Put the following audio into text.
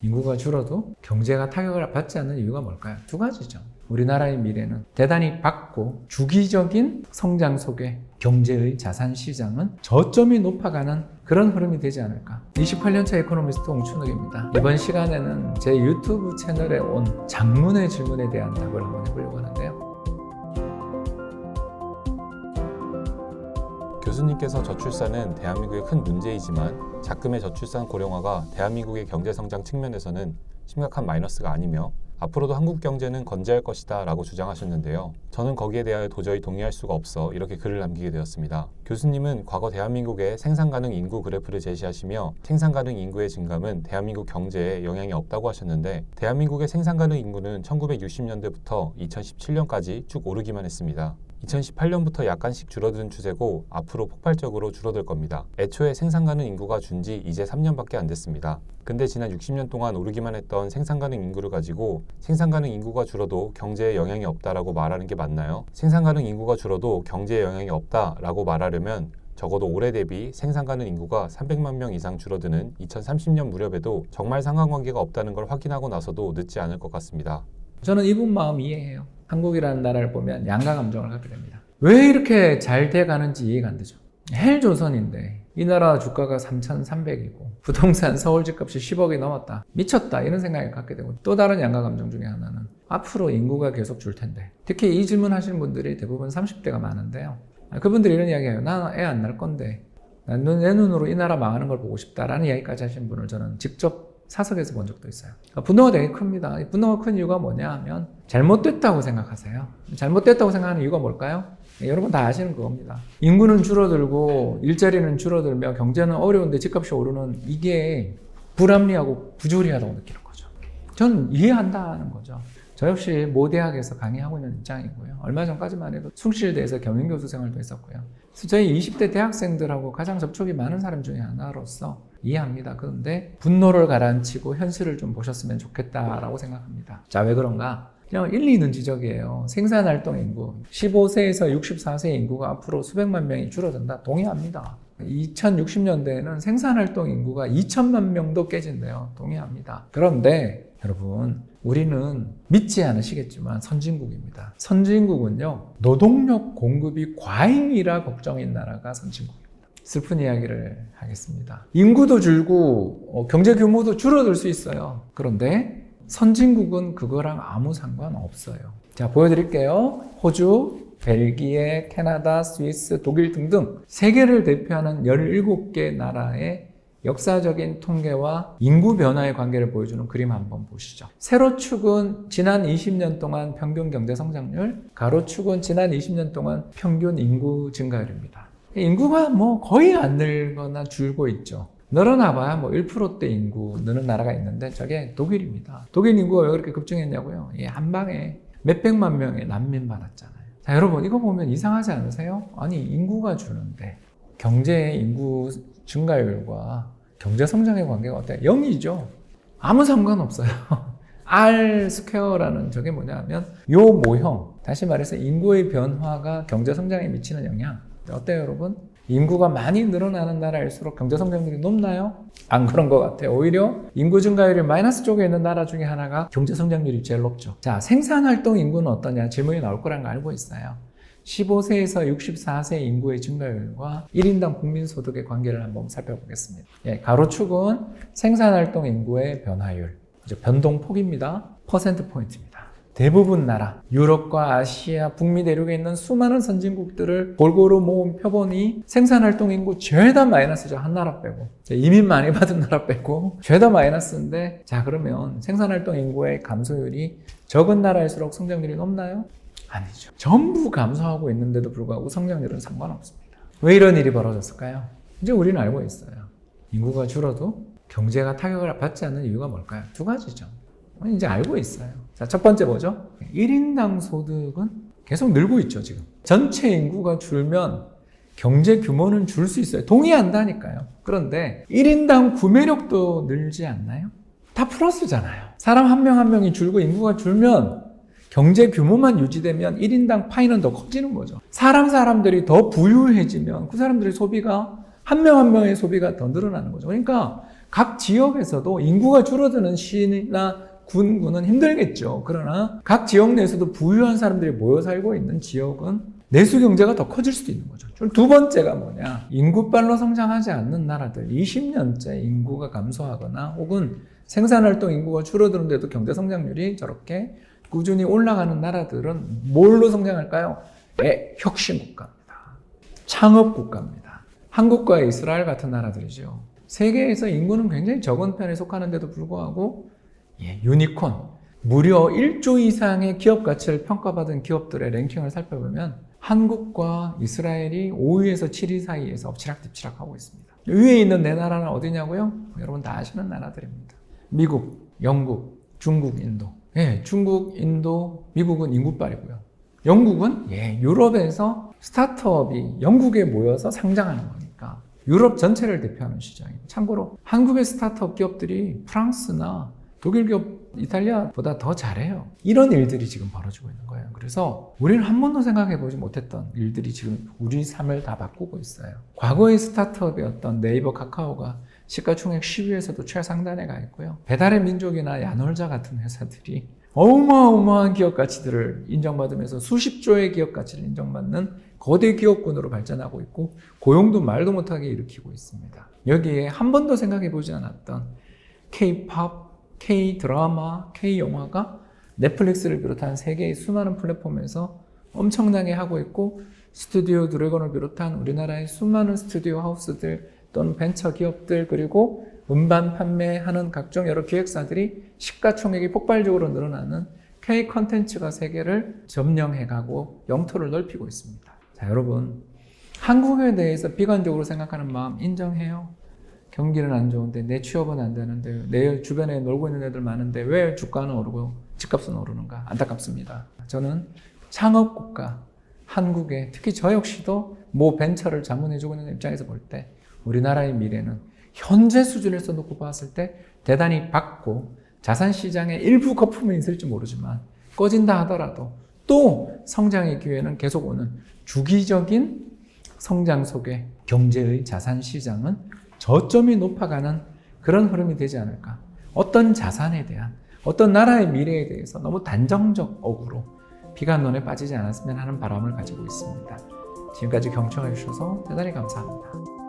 인구가 줄어도 경제가 타격을 받지 않는 이유가 뭘까요? 두 가지죠. 우리나라의 미래는 대단히 밝고 주기적인 성장 속에 경제의 자산 시장은 저점이 높아가는 그런 흐름이 되지 않을까. 28년차 에코노미스트 홍춘욱입니다. 이번 시간에는 제 유튜브 채널에 온 장문의 질문에 대한 답을 한번 해보려고 하는데요. 교수님께서 저출산은 대한민국의 큰 문제이지만 작금의 저출산 고령화가 대한민국의 경제성장 측면에서는 심각한 마이너스가 아니며 앞으로도 한국 경제는 건재할 것이다 라고 주장하셨는데요. 저는 거기에 대하여 도저히 동의할 수가 없어 이렇게 글을 남기게 되었습니다. 교수님은 과거 대한민국의 생산가능 인구 그래프를 제시하시며 생산가능 인구의 증감은 대한민국 경제에 영향이 없다고 하셨는데 대한민국의 생산가능 인구는 1960년대부터 2017년까지 쭉 오르기만 했습니다. 2018년부터 약간씩 줄어드는 추세고 앞으로 폭발적으로 줄어들 겁니다. 애초에 생산가능 인구가 준 지 이제 3년밖에 안 됐습니다. 근데 지난 60년 동안 오르기만 했던 생산가능 인구를 가지고 생산가능 인구가 줄어도 경제에 영향이 없다라고 말하는 게 맞나요? 생산가능 인구가 줄어도 경제에 영향이 없다라고 말하려면 적어도 올해 대비 생산가능 인구가 300만 명 이상 줄어드는 2030년 무렵에도 정말 상관관계가 없다는 걸 확인하고 나서도 늦지 않을 것 같습니다. 저는 이분 마음 이해해요. 한국이라는 나라를 보면 양가 감정을 갖게 됩니다. 왜 이렇게 잘 돼가는지 이해가 안 되죠. 헬조선인데 이 나라 주가가 3,300이고 부동산 서울 집값이 10억이 넘었다. 미쳤다 이런 생각을 갖게 되고 또 다른 양가 감정 중에 하나는 앞으로 인구가 계속 줄 텐데 특히 이 질문 하시는 분들이 대부분 30대가 많은데요. 그분들이 이런 이야기해요. 나 애 안 낳을 건데 내 눈으로 이 나라 망하는 걸 보고 싶다라는 이야기까지 하시는 분을 저는 직접 사석에서 본 적도 있어요. 분노가 되게 큽니다. 분노가 큰 이유가 뭐냐 하면 잘못됐다고 생각하세요. 잘못됐다고 생각하는 이유가 뭘까요? 여러분 다 아시는 그겁니다. 인구는 줄어들고 일자리는 줄어들며 경제는 어려운데 집값이 오르는 이게 불합리하고 부조리하다고 느끼는 거죠. 저는 이해한다는 거죠. 저 역시 모 대학에서 강의하고 있는 입장이고요. 얼마 전까지만 해도 숭실대에서 겸임교수 생활도 했었고요. 그래서 저희 20대 대학생들하고 가장 접촉이 많은 사람 중에 하나로서 이해합니다. 그런데 분노를 가라앉히고 현실을 좀 보셨으면 좋겠다라고 생각합니다. 자, 왜 그런가? 그냥 일리 있는 지적이에요. 생산활동 인구 15세에서 64세 인구가 앞으로 수백만 명이 줄어든다. 동의합니다. 2060년대에는 생산활동 인구가 2천만 명도 깨진대요. 동의합니다. 그런데 여러분 우리는 믿지 않으시겠지만 선진국입니다. 선진국은요 노동력 공급이 과잉이라 걱정인 나라가 선진국입니다. 슬픈 이야기를 하겠습니다. 인구도 줄고 경제 규모도 줄어들 수 있어요. 그런데 선진국은 그거랑 아무 상관없어요. 자, 보여드릴게요. 호주, 벨기에, 캐나다, 스위스, 독일 등등 세계를 대표하는 17개 나라의 역사적인 통계와 인구 변화의 관계를 보여주는 그림 한번 보시죠. 세로축은 지난 20년 동안 평균 경제 성장률, 가로축은 지난 20년 동안 평균 인구 증가율입니다. 인구가 거의 안 늘거나 줄고 있죠. 늘어나봐야 1%대 인구 느는 나라가 있는데 저게 독일입니다. 독일 인구가 왜 그렇게 급증했냐고요? 한 방에 몇백만 명의 난민 받았잖아요. 자, 여러분 이거 보면 이상하지 않으세요? 아니 인구가 주는데 경제의 인구 증가율과 경제 성장의 관계가 어때요? 0이죠. 아무 상관없어요. R 스퀘어라는 저게 뭐냐면 요 모형, 다시 말해서 인구의 변화가 경제 성장에 미치는 영향. 어때요 여러분? 인구가 많이 늘어나는 나라일수록 경제 성장률이 높나요? 안 그런 것 같아요. 오히려 인구 증가율이 마이너스 쪽에 있는 나라 중에 하나가 경제 성장률이 제일 높죠. 자, 생산활동 인구는 어떠냐? 질문이 나올 거라는 거 알고 있어요. 15세에서 64세 인구의 증가율과 1인당 국민소득의 관계를 한번 살펴보겠습니다. 가로축은 생산활동 인구의 변화율, 변동폭입니다. 퍼센트 포인트입니다. 대부분 나라, 유럽과 아시아, 북미 대륙에 있는 수많은 선진국들을 골고루 모은 표본이 생산활동 인구 죄다 마이너스죠. 한 나라 빼고. 이민 많이 받은 나라 빼고 죄다 마이너스인데 자 그러면 생산활동 인구의 감소율이 적은 나라일수록 성장률이 높나요? 아니죠. 전부 감소하고 있는데도 불구하고 성장률은 상관없습니다. 왜 이런 일이 벌어졌을까요? 이제 우리는 알고 있어요. 인구가 줄어도 경제가 타격을 받지 않는 이유가 뭘까요? 두 가지죠. 이제 알고 있어요. 자, 첫 번째 뭐죠? 1인당 소득은 계속 늘고 있죠, 지금. 전체 인구가 줄면 경제 규모는 줄 수 있어요. 동의한다니까요. 그런데 1인당 구매력도 늘지 않나요? 다 플러스잖아요. 사람 한 명 한 명이 줄고 인구가 줄면 경제 규모만 유지되면 1인당 파이는 더 커지는 거죠. 사람들이 더 부유해지면 그 사람들의 소비가 한 명 한 명의 소비가 더 늘어나는 거죠. 그러니까 각 지역에서도 인구가 줄어드는 시나 군은 힘들겠죠. 그러나 각 지역 내에서도 부유한 사람들이 모여 살고 있는 지역은 내수 경제가 더 커질 수도 있는 거죠. 두 번째가 뭐냐? 인구빨로 성장하지 않는 나라들, 20년째 인구가 감소하거나 혹은 생산활동 인구가 줄어드는데도 경제 성장률이 저렇게 꾸준히 올라가는 나라들은 뭘로 성장할까요? 혁신 국가입니다. 창업 국가입니다. 한국과 이스라엘 같은 나라들이죠. 세계에서 인구는 굉장히 적은 편에 속하는데도 불구하고 유니콘, 무려 1조 이상의 기업 가치를 평가받은 기업들의 랭킹을 살펴보면 한국과 이스라엘이 5위에서 7위 사이에서 엎치락뒤치락 하고 있습니다. 위에 있는 네 나라는 어디냐고요? 여러분 다 아시는 나라들입니다. 미국, 영국, 중국, 인도. 중국, 인도, 미국은 인구빨이고요. 영국은 유럽에서 스타트업이 영국에 모여서 상장하는 거니까 유럽 전체를 대표하는 시장입니다. 참고로 한국의 스타트업 기업들이 프랑스나 독일 기업, 이탈리아보다 더 잘해요. 이런 일들이 지금 벌어지고 있는 거예요. 그래서 우리는 한 번도 생각해보지 못했던 일들이 지금 우리 삶을 다 바꾸고 있어요. 과거의 스타트업이었던 네이버, 카카오가 시가총액 10위에서도 최상단에 가 있고요. 배달의 민족이나 야놀자 같은 회사들이 어마어마한 기업 가치들을 인정받으면서 수십 조의 기업 가치를 인정받는 거대 기업군으로 발전하고 있고 고용도 말도 못하게 일으키고 있습니다. 여기에 한 번도 생각해보지 않았던 K-팝, K-드라마, K-영화가 넷플릭스를 비롯한 세계의 수많은 플랫폼에서 엄청나게 하고 있고 스튜디오 드래곤을 비롯한 우리나라의 수많은 스튜디오 하우스들 또는 벤처 기업들 그리고 음반 판매하는 각종 여러 기획사들이 시가총액이 폭발적으로 늘어나는 K 컨텐츠가 세계를 점령해가고 영토를 넓히고 있습니다. 자, 여러분 한국에 대해서 비관적으로 생각하는 마음 인정해요. 경기는 안 좋은데 내 취업은 안 되는데 내 주변에 놀고 있는 애들 많은데 왜 주가는 오르고 집값은 오르는가 안타깝습니다. 저는 창업국가 한국에 특히 저 역시도 모 벤처를 자문해주고 있는 입장에서 볼 때 우리나라의 미래는 현재 수준에서 놓고 봤을 때 대단히 밝고 자산시장에 일부 거품이 있을지 모르지만 꺼진다 하더라도 또 성장의 기회는 계속 오는 주기적인 성장 속에 경제의 자산시장은 저점이 높아가는 그런 흐름이 되지 않을까. 어떤 자산에 대한 어떤 나라의 미래에 대해서 너무 단정적 억으로 비관론에 빠지지 않았으면 하는 바람을 가지고 있습니다. 지금까지 경청해 주셔서 대단히 감사합니다.